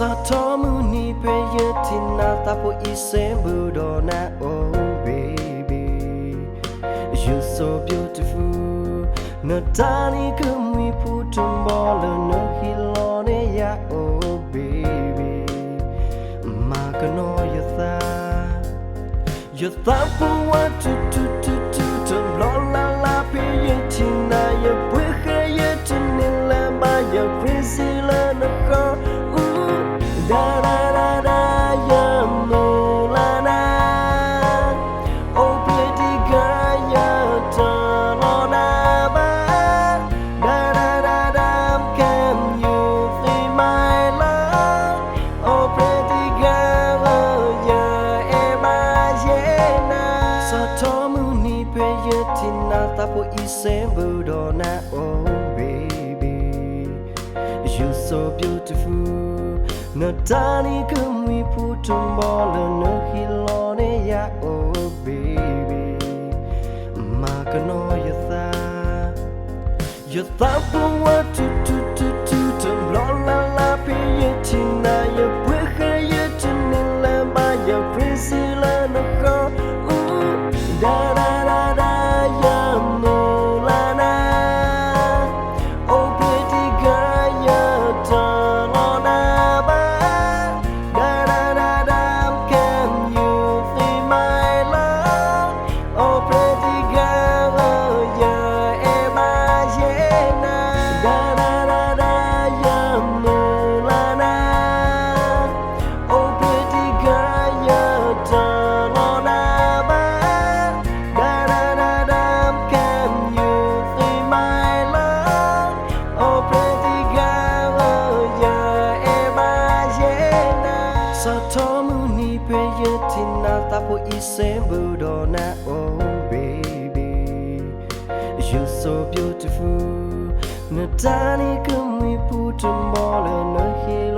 Satomuni peyetina tapo isembudona. Oh baby, you're so beautiful. Natani kumi putumbola no hilone ya. Oh baby, makano yatha puwa tu blola la peyetina ya pwhe yetinila ma ya prisila na ko. Da da da da ya mulana. Oh pretty girl ya talona ba. Da da da da, can you feel my love? Oh pretty girl ya imagine. Satomuni peyetina tapo isembudona. Oh baby, you're so beautiful. Natani kumi putumbola no hilone ya. Oh baby, makano yatha puwa tu blola la peyetina ya pwhe yetinila ma ya prisila na ko. Da da da da ya mulana. Oh pretty girl ya talona ba. Da da da da, can you feel my love? Oh pretty girl ya imagine. Da da da da ya mulana. Oh pretty girl ya talona ba. Da da da da, can you feel my love? Oh pretty girl ya imagine. Satomuni peyetina tapo isembudona. Oh baby, you're so beautiful. Natani kumi putumbola no hilone.